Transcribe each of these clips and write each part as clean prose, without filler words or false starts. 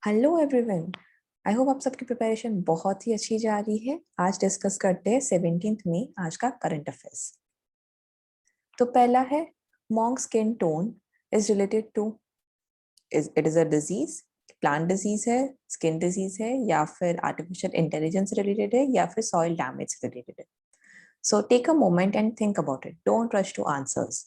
Hello everyone. I hope आप सबकी preparation बहुत ही अच्छी जा रही है। आज डिस्कस करते हैं 17 मई आज का करंट अफेयर्स। तो पहला है monk skin tone is related to it is a disease, plant disease है, स्किन डिजीज है, या फिर आर्टिफिशियल इंटेलिजेंस रिलेटेड है, या फिर सॉइल डैमेज रिलेटेड है। So take a moment and think about it, don't rush to answers.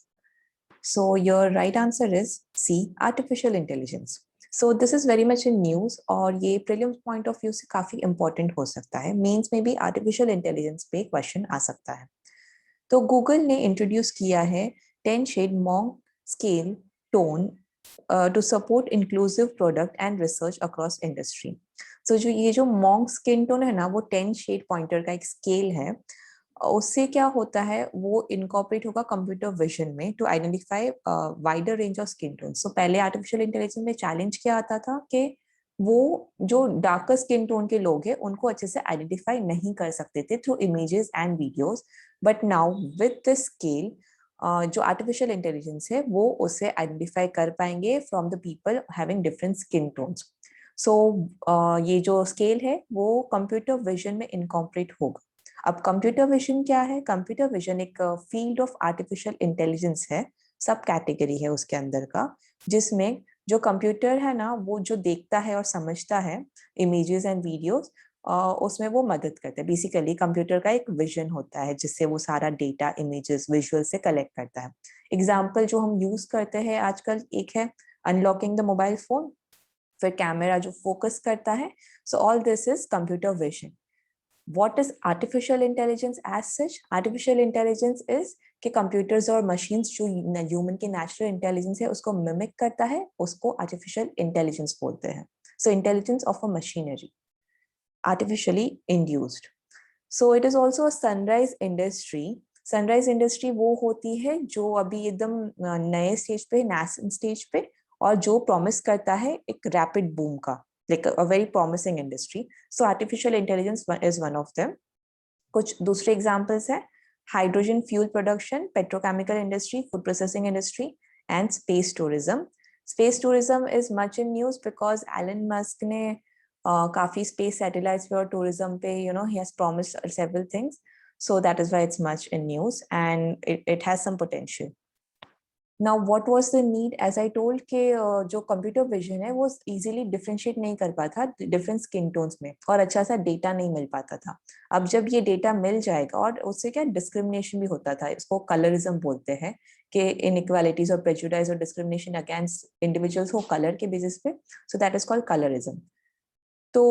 So your right answer is C, artificial intelligence. So this is very much in news और ये prelims point of view से काफी important हो सकता है। Mains में भी artificial intelligence पे क्वेश्चन आ सकता है। तो गूगल ने इंट्रोड्यूस किया है 10 shade Monk scale tone to support inclusive product and research across industry. So जो ये जो मॉन्क स्किन टोन है ना, वो 10 शेड पॉइंटर का एक स्केल है। उससे क्या होता है, वो इनकॉर्पोरेट होगा कंप्यूटर विजन में to identify wider range of skin tone. So पहले आर्टिफिशियल इंटेलिजेंस में चैलेंज क्या आता था कि वो जो डार्कर स्किन टोन के लोग हैं उनको अच्छे से आइडेंटिफाई नहीं कर सकते थे through images and videos. But now with this scale जो आर्टिफिशियल इंटेलिजेंस है वो उसे आइडेंटिफाई कर पाएंगे from the people having different skin tones. So ये जो स्केल है वो कंप्यूटर विजन में इनकॉर्पोरेट होगा। अब कंप्यूटर विजन क्या है? कंप्यूटर विजन एक फील्ड ऑफ आर्टिफिशियल इंटेलिजेंस है, सब कैटेगरी है उसके अंदर का, जिसमें जो कंप्यूटर है ना, वो जो देखता है और समझता है इमेजेस एंड वीडियोस, उसमें वो मदद करता है। बेसिकली कंप्यूटर का एक विजन होता है जिससे वो सारा डेटा इमेजेस विजुअल से कलेक्ट करता है। एग्जाम्पल जो हम यूज करते हैं आजकल, एक है अनलॉकिंग द मोबाइल फोन, फिर कैमरा जो फोकस करता है। So all this is computer vision. What is artificial intelligence as such? Artificial intelligence is कि कंप्यूटर्स और मशीन्स जो ह्यूमन के नेचुरल इंटेलिजेंस है उसको मिमिक करता है, उसको आर्टिफिशियल इंटेलिजेंस बोलते हैं। So intelligence of a machinery, artificially induced. So it is also a sunrise industry. Sunrise industry वो होती है जो अभी एकदम नए स्टेज पे, नेसेंट स्टेज पे, और जो प्रॉमिस करता है एक रैपिड बूम का, like a very promising industry. So artificial intelligence is one of them. कुछ दूसरे एग्जाम्पल्स है hydrogen fuel production, petrochemical industry, food processing industry and space tourism. Space tourism is much in news because Elon Musk ने काफी space satellites पे और tourism पे ही has promised several things, so that is why it's much in news and it has some potential. Now what was the need? As I told कि जो computer vision है वो इजीली डिफरेंशिएट नहीं कर पाता डिफरेंट स्किन टोन्स में, और अच्छा सा डेटा नहीं मिल पाता था। अब जब ये डेटा मिल जाएगा, और उससे क्या डिस्क्रिमिनेशन भी होता था, इसको कलरिज्म बोलते हैं, कि इनइक्वालिटीज और प्रेजुडाइज और डिस्क्रिमिनेशन अगेंस्ट इंडिविजुअल्स हो कलर के बेसिस पे, so that is called colourism. तो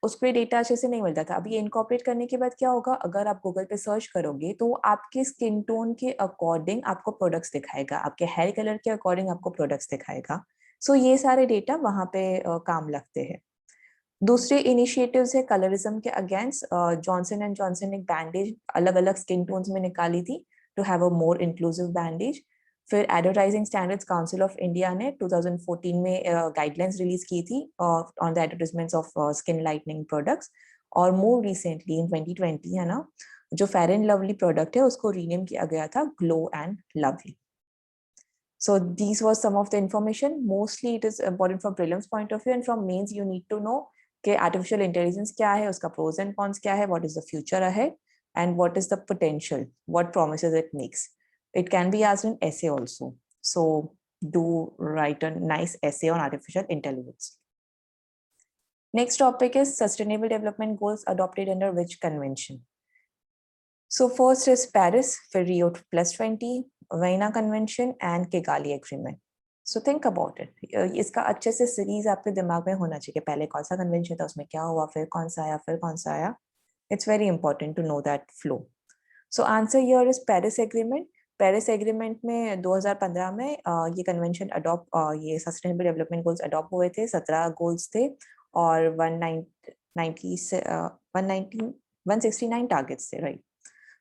उस पर डेटा अच्छे से नहीं मिलता था। अब ये इनकॉर्पोरेट करने के बाद क्या होगा, अगर आप गूगल पे सर्च करोगे तो आपके स्किन टोन के अकॉर्डिंग आपको प्रोडक्ट्स दिखाएगा, आपके हेयर कलर के अकॉर्डिंग आपको प्रोडक्ट्स दिखाएगा। सो ये सारे डेटा वहां पे काम लगते हैं। दूसरे इनिशिएटिव्स है कलरिज्म के अगेंस्ट। जॉनसन एंड जॉनसन एक बैंडेज अलग अलग स्किन टोन्स में निकाली थी to have a more inclusive bandage. फिर advertising standards council of India ने 2014 में गाइडलाइंस रिलीज की थी on the advertisements of skin lightening products. और मोर रिसेंटली इन 2020 है ना, जो फेयर एंड लवली प्रोडक्ट है उसको रीनेम किया गया था glow and lovely. So these was some of the information. Mostly it is important from prelims point of view, and from mains you need to know कि artificial intelligence क्या है, उसका pros and cons क्या है, what is the future ahead, and what is the potential, what promises it makes. It can be asked in essay also. So do write a nice essay on artificial intelligence. Next topic is sustainable development goals adopted under which convention? So first is Paris, फिर Rio +20, Vienna Convention and Kigali Agreement. So think about it. इसका अच्छे से series आपके दिमाग में होना चाहिए, पहले कौन सा कन्वेंशन था, उसमें क्या हुआ, फिर कौन सा आया, फिर कौन सा आया. It's very important to know that flow. So answer here is Paris Agreement. Paris agreement में 2015 में ये कन्वेंशन अडॉप्ट, ये सस्टेनेबल डेवलपमेंट गोल्स अडॉप्ट हुए थे। 17 गोल्स थे और 169 टारगेट्स थे, राइट।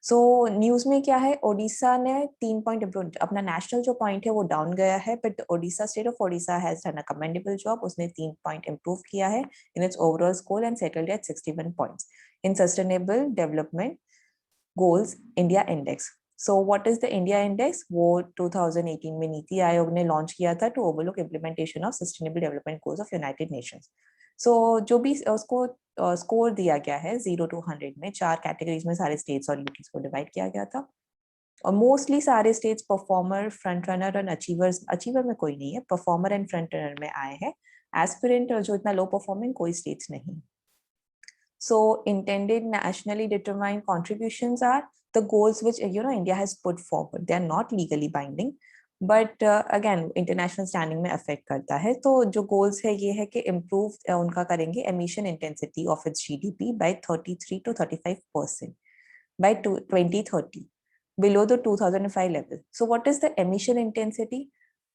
सो न्यूज में क्या है, ओडिशा ने 3 पॉइंट इम्प्रूव, अपना नेशनल जो पॉइंट है वो डाउन गया है, but Odisha state of Odisha has done a commendable job. उसने 3 पॉइंट इम्प्रूव किया है in its overall score and settled at 61 points in sustainable development goals India index. So what is the India index? वो 2018 में नीति आयोग ने launch किया था to overlook implementation of sustainable development goals of United Nations. सो जो भी उसको score दिया गया है 0 to 100 में 4 कैटेगरीज में सारे स्टेट्स और यूटीज को डिवाइड किया गया था, और मोस्टली सारे स्टेट्स परफॉर्मर, फ्रंट रनर और अचीवर्स, अचीवर में कोई नहीं है, परफॉर्मर एंड फ्रंट रनर में आए हैं। एस्पिरेंट और जो इतना लो परफॉर्मिंग कोई स्टेट्स नहीं। So intended nationally determined contributions are the goals which India has put forward. They are not legally binding, but again international standing में affect करता है। तो जो goals है ये है कि improve उनका करेंगे emission intensity of its GDP by 33 to 35% by 2030 below the 2005 level. So what is the emission intensity?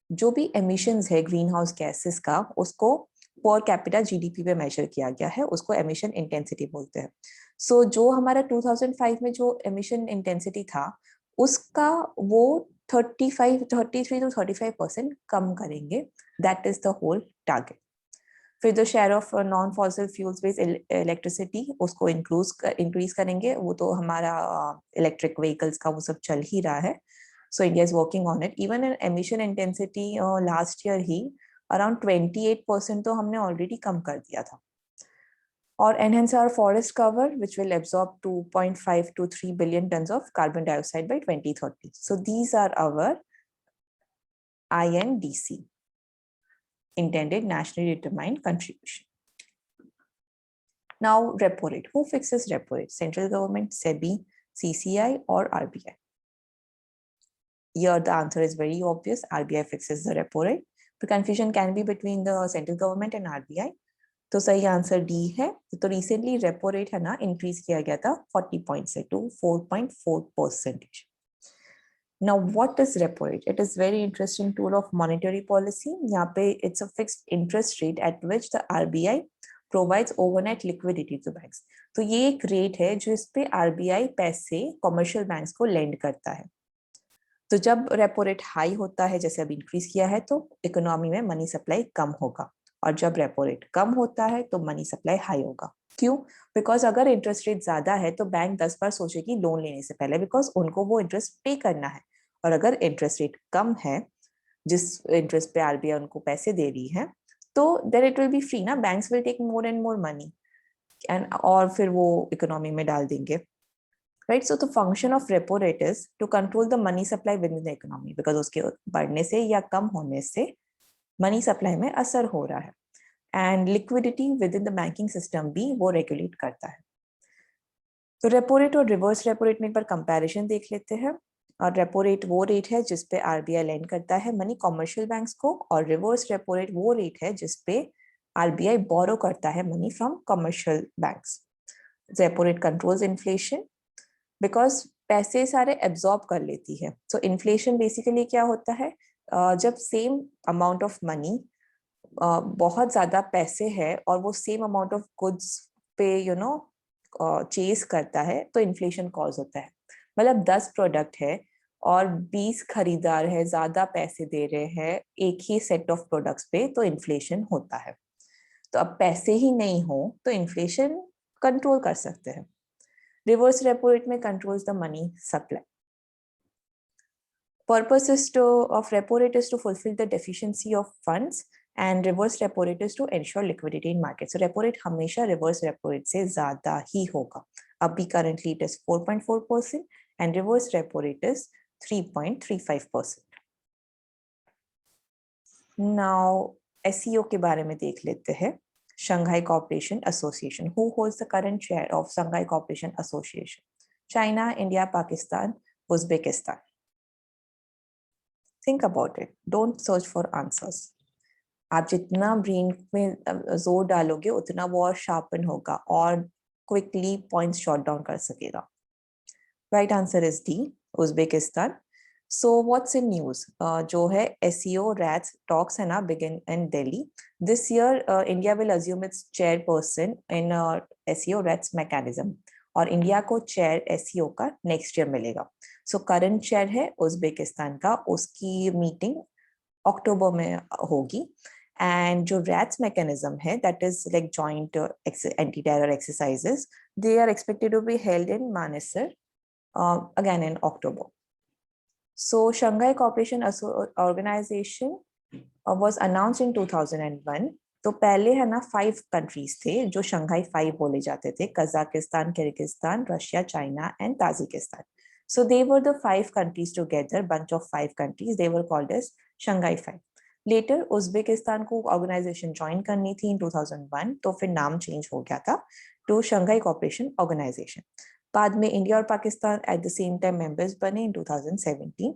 जो भी emissions है greenhouse gases का, उसको पर कैपिटा जीडीपी पे मेजर किया गया है, उसको एमिशन इंटेंसिटी बोलते हैं। सो जो हमारा 2005 में जो एमिशन इंटेंसिटी था उसका वो 33 to 35% कम करेंगे। That is the whole target. फिर the share of non fossil fuels based electricity उसको इंक्रीज करेंगे। वो तो हमारा इलेक्ट्रिक व्हीकल्स का वो सब चल ही रहा है। So India is working on it. Even emission intensity last year he around 28% तो हमने ऑलरेडी कम कर दिया था। और enhance our forest cover which will absorb 2.5 to 3 billion tons of carbon dioxide by 2030. So these are our INDC, intended nationally determined contribution. Now repo rate. Who fixes repo rate? Central government, SEBI, CCI or RBI? Here the answer is very obvious. RBI fixes the repo rate. The confusion can be between the central government and RBI. तो सही answer D है। तो recently repo rate है ना increase किया गया था 40 point से to 4.4%। Now what is repo rate? It is very interesting tool of monetary policy. यहाँ पे it's a fixed interest rate at which the RBI provides overnight liquidity to banks. तो ये एक रेट है जो इस पे आरबीआई पैसे कमर्शियल बैंक्स को लेंड करता है। तो जब रेपो रेट हाई होता है, जैसे अब इंक्रीज किया है, तो इकोनॉमी में मनी सप्लाई कम होगा, और जब रेपो रेट कम होता है तो मनी सप्लाई हाई होगा। क्यों? बिकॉज अगर इंटरेस्ट रेट ज्यादा है तो बैंक 10 बार सोचेगी लोन लेने से पहले, बिकॉज उनको वो इंटरेस्ट पे करना है। और अगर इंटरेस्ट रेट कम है, जिस इंटरेस्ट पे आरबीआई उनको पैसे दे रही है, तो then it will be free ना, banks will take more and more money and और फिर वो इकोनॉमी में डाल देंगे, right? So the function of repo rate is to control the money supply within the economy, because उसके बढ़ने से या कम होने से मनी सप्लाई में असर हो रहा है, and liquidity with in the banking system भी वो रेगुलेट करता है। तो रेपो रेट और रिवर्स रेपो रेट में एक बार कंपैरिजन देख लेते हैं। और रेपो रेट वो रेट है जिसपे आरबीआई लेंड करता है मनी कॉमर्शियल बैंक्स को, और रिवर्स रेपो रेट वो रेट है जिसपे आरबीआई बोरो करता है money from commercial banks. Repo rate controls inflation because पैसे सारे एब्जॉर्ब कर लेती है। सो इन्फ्लेशन बेसिकली क्या होता है? जब सेम अमाउंट ऑफ मनी, बहुत ज्यादा पैसे है और वो सेम अमाउंट ऑफ गुड्स पे चेस करता है, तो इन्फ्लेशन कॉज होता है। मतलब 10 प्रोडक्ट है और 20 खरीदार है, ज्यादा पैसे दे रहे हैं एक ही सेट ऑफ प्रोडक्ट्स पे, तो इन्फ्लेशन होता है। तो अब पैसे ही नहीं हो तो इन्फ्लेशन कंट्रोल कर सकते हैं। रिवर्स रेपो रेट में controls the money supply. Purpose is of repo rate is to fulfill the deficiency of funds, and reverse repo rate is to ensure liquidity in market. So repo rate हमेशा reverse repo rate से ज़्यादा ही होगा। अभी currently it is 4.4% and reverse repo rate is 3.35%. Now SEO के बारे में देख लेते हैं। Shanghai Cooperation Association. Who holds the current chair of Shanghai Cooperation Association? China, India, Pakistan, Uzbekistan. Think about it. Don't search for answers. आप जितना brain में जोर डालोगे उतना वो और शार्पन होगा और क्विकली पॉइंट्स शॉट डाउन कर सकेगा। Right answer is D, Uzbekistan. So what's in news? जो है SEO रैट्स टॉक्स है ना, begin in Delhi this year. India will assume its chairperson in SEO RATS mechanism, और इंडिया को चेयर SEO का next year मिलेगा। सो करंट चेयर है उज्बेकिस्तान का, उसकी मीटिंग अक्टूबर में होगी। एंड जो रैट्स मैकेनिज्म है, that is like joint anti terror exercises, they are expected to be held in Manesar again in October. So Shanghai Cooperation Organization was announced in 2001. तो पहले है ना 5 कंट्रीज थे जो शंघाई 5 बोले जाते थे, Kazakhstan, Kyrgyzstan, Russia, China and Tajikistan. So they were the 5 countries together, bunch of 5 countries. They were called as Shanghai 5. Later Uzbekistan को ऑर्गेनाइजेशन ज्वाइन करनी थी in 2001, तो फिर नाम चेंज हो गया था टू शंघाई कॉपरेशन ऑर्गेनाइजेशन. बाद में इंडिया और Pakistan at the same time members बने in 2017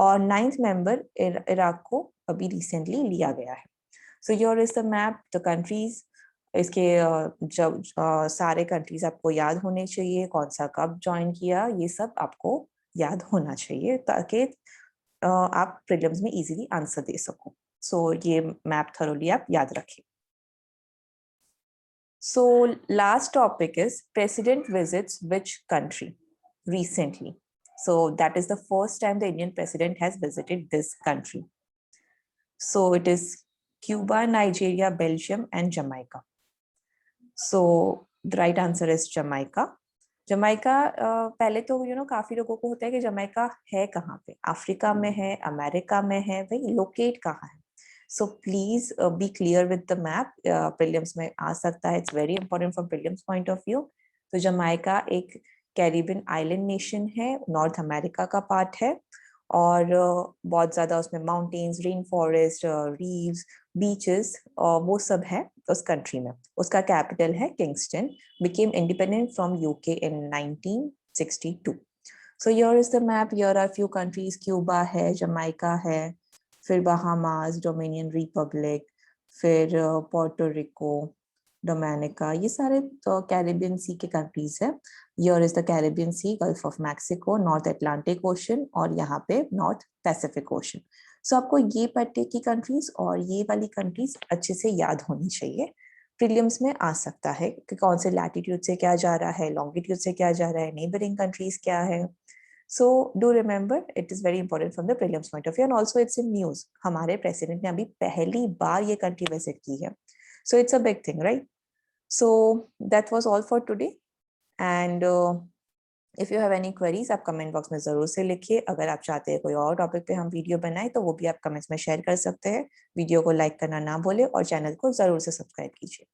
और 9th मेंबर इराक को अभी रिसेंटली लिया गया है. So here is the map, the countries. इसके जब सारे कंट्रीज आपको याद होने चाहिए, कौन सा कब ज्वाइन किया, ये सब आपको याद होना चाहिए ताकि आप प्रीलिम्स में इजीली आंसर दे सको. सो ये मैप थरोली आप याद रखें. So last topic is president visits which country recently. So that is the first time the Indian president has visited this country. So it is Cuba, Nigeria, Belgium and Jamaica. So the right answer is Jamaica. Jamaica पहले तो काफी लोगों को होता है कि Jamaica है कहाँ पे, अफ्रीका में है, अमेरिका में है, भाई लोकेट कहाँ है. So please be clear with the map. Prelims में आ सकता है, it's very important from prelims point of view. तो जमाइका एक कैरिबियन आइलैंड नेशन है, नॉर्थ अमेरिका का पार्ट है और बहुत ज्यादा उसमें mountains, rain forest, Reeves, beaches वो सब है उस कंट्री में. उसका कैपिटल है Kingston. became independent from UK in 1962. So here is the map. Here are few countries. Cuba है, Jamaica है, फिर Bahamas, Dominican Republic, फिर Puerto Rico, Dominica. ये सारे कैरिबियन सी के कंट्रीज है. Here is the Caribbean Sea, Gulf of Mexico, North Atlantic Ocean और यहाँ पे North Pacific Ocean. So आपको ये पट्टे की कंट्रीज और ये वाली कंट्रीज अच्छे से याद होनी चाहिए. प्रीलिम्स में आ सकता है कि कौन से लैटिट्यूड से क्या जा रहा है, लॉन्गिट्यूड से क्या जा रहा है, नेबरिंग कंट्रीज क्या है. So do remember, it is very important from the prelims point of view and also it's in news. हमारे प्रेसिडेंट ने अभी पहली बार ये कंट्री विजिट की है. So it's a big thing, right? So that was all for today and if you have any queries आप comment box में जरूर से लिखिए. अगर आप चाहते हैं कोई और टॉपिक पे हम वीडियो बनाए तो वो भी आप कमेंट्स में शेयर कर सकते हैं. वीडियो को लाइक करना ना भूलें और चैनल को जरूर से सब्सक्राइब कीजिए.